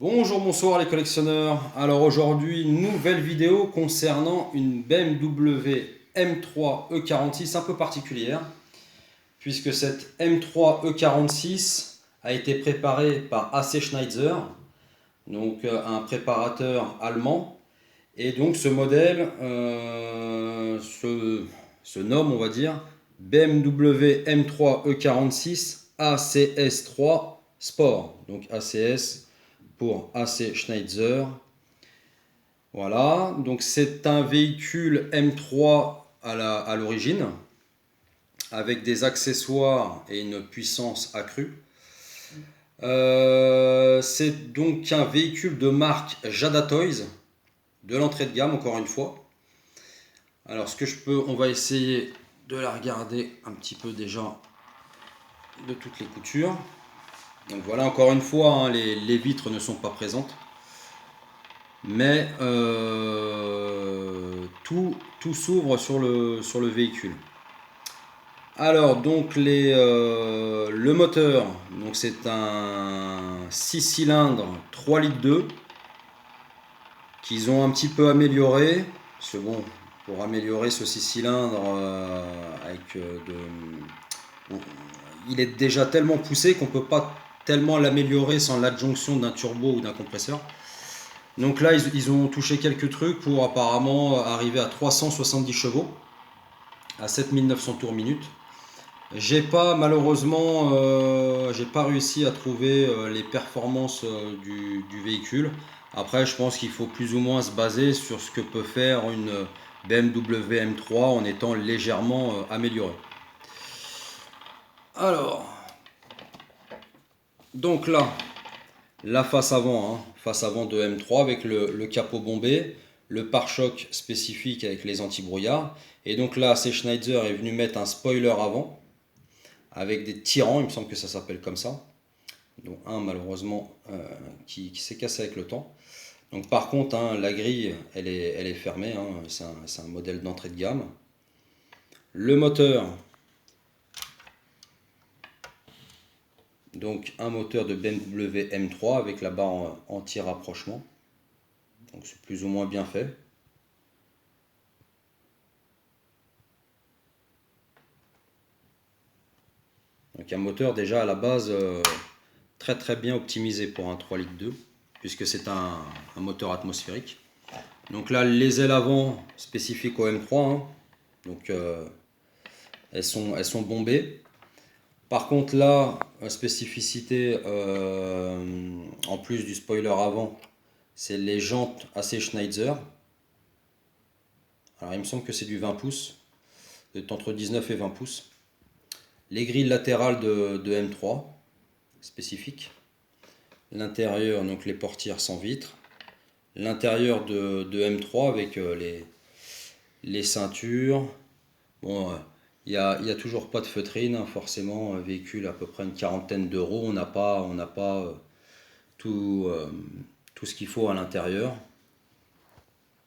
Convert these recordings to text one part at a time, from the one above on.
Bonjour, bonsoir les collectionneurs. Alors aujourd'hui, nouvelle vidéo concernant une BMW M3 E46 un peu particulière, puisque cette M3 E46 a été préparée par AC Schneider, donc un préparateur allemand. Et donc ce modèle se nomme, on va dire, BMW M3 E46 ACS3 Sport. Donc ACS pour AC Schneider. Voilà, donc c'est un véhicule M3 à l'origine, avec des accessoires et une puissance accrue. C'est donc un véhicule de marque Jada Toys, de l'entrée de gamme encore une fois. Alors on va essayer de la regarder un petit peu déjà de toutes les coutures. Donc voilà, encore une fois, hein, les vitres ne sont pas présentes. Mais tout s'ouvre sur le véhicule. Alors donc le moteur, donc c'est un 6 cylindres 3 litres 2 qu'ils ont un petit peu amélioré. Parce que bon, pour améliorer ce 6 cylindres bon, il est déjà tellement poussé qu'on ne peut pas tellement l'améliorer sans l'adjonction d'un turbo ou d'un compresseur. Donc là, ils ont touché quelques trucs pour apparemment arriver à 370 chevaux, à 7900 tours minute. Malheureusement, j'ai pas réussi à trouver les performances du véhicule. Après, je pense qu'il faut plus ou moins se baser sur ce que peut faire une BMW M3 en étant légèrement améliorée. Alors, donc là, la face avant, hein, face avant de M3 avec le capot bombé, le pare-choc spécifique avec les anti-brouillards. Et donc là, AC Schneider est venu mettre un spoiler avant avec des tirants, il me semble que ça s'appelle comme ça. Donc un malheureusement qui s'est cassé avec le temps. Donc par contre, hein, la grille, elle est fermée, hein, c'est un modèle d'entrée de gamme. Le moteur, donc un moteur de BMW M3 avec la barre anti-rapprochement. Donc c'est plus ou moins bien fait. Donc un moteur déjà à la base très très bien optimisé pour un 3 litres 2, puisque c'est un moteur atmosphérique. Donc là, les ailes avant spécifiques au M3, hein, donc elles sont bombées. Par contre là, spécificité en plus du spoiler avant, c'est les jantes AC Schneider. Alors il me semble que c'est du 20 pouces, c'est entre 19 et 20 pouces. Les grilles latérales de M3 spécifiques. L'intérieur, donc les portières sans vitres. L'intérieur de M3 avec les ceintures. Bon, il n'y a toujours pas de feutrine, hein, forcément, un véhicule à peu près une quarantaine d'euros. On n'a pas tout ce qu'il faut à l'intérieur.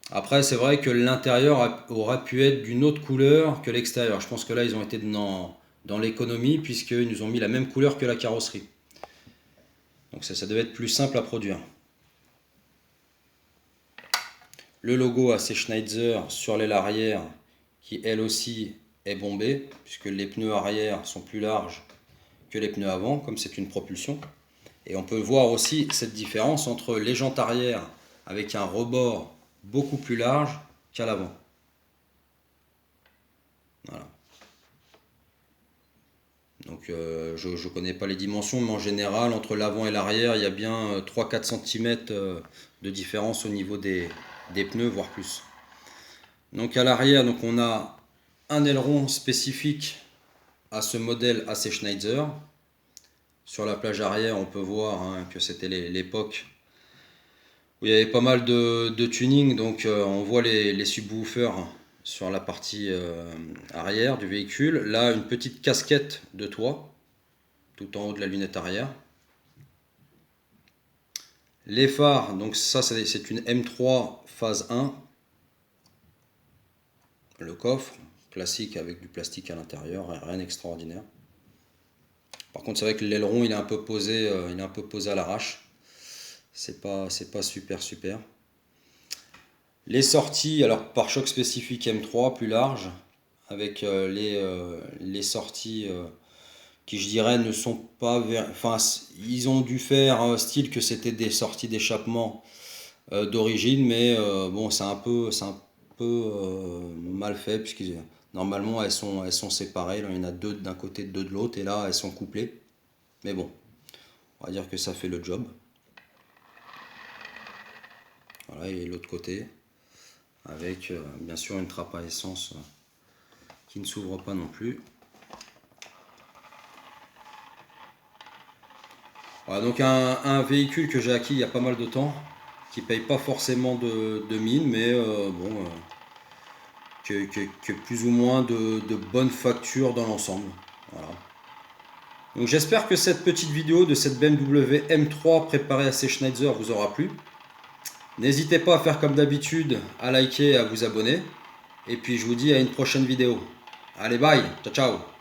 Après, c'est vrai que l'intérieur aurait pu être d'une autre couleur que l'extérieur. Je pense que là, ils ont été dans l'économie, puisqu'ils nous ont mis la même couleur que la carrosserie. Donc ça devait être plus simple à produire. Le logo AC Schneider sur l'aile arrière, qui elle aussi est bombée, puisque les pneus arrière sont plus larges que les pneus avant, comme c'est une propulsion. Et on peut voir aussi cette différence entre les jantes arrière avec un rebord beaucoup plus large qu'à l'avant. Voilà. Donc je ne connais pas les dimensions, mais en général, entre l'avant et l'arrière, il y a bien 3-4 cm de différence au niveau des pneus, voire plus. Donc à l'arrière, donc on a un aileron spécifique à ce modèle AC Schneider. Sur la plage arrière, on peut voir hein, que c'était l'époque où il y avait pas mal de tuning. Donc on voit les subwoofers sur la partie arrière du véhicule. Là, une petite casquette de toit tout en haut de la lunette arrière. Les phares, donc ça c'est une M3 phase 1. Le coffre, classique avec du plastique à l'intérieur, rien d'extraordinaire. Par contre, c'est vrai que l'aileron il est un peu posé à l'arrache. c'est pas super. Les sorties, alors pare-choc spécifique M3 plus large, avec les sorties qui je dirais ne sont pas... Enfin, ils ont dû faire style que c'était des sorties d'échappement d'origine, mais bon, c'est un peu mal fait, puisque normalement elles sont séparées. Là, il y en a deux d'un côté, deux de l'autre, et là elles sont couplées. Mais bon, on va dire que ça fait le job. Voilà, et l'autre côté, avec bien sûr une trappe à essence qui ne s'ouvre pas non plus. Voilà, donc un véhicule que j'ai acquis il y a pas mal de temps, qui paye pas forcément de mine, mais bon, que plus ou moins de bonnes factures dans l'ensemble. Voilà. Donc j'espère que cette petite vidéo de cette BMW M3 préparée à ces Schneider vous aura plu. N'hésitez pas à faire comme d'habitude, à liker et à vous abonner. Et puis je vous dis à une prochaine vidéo. Allez, bye, ciao ciao.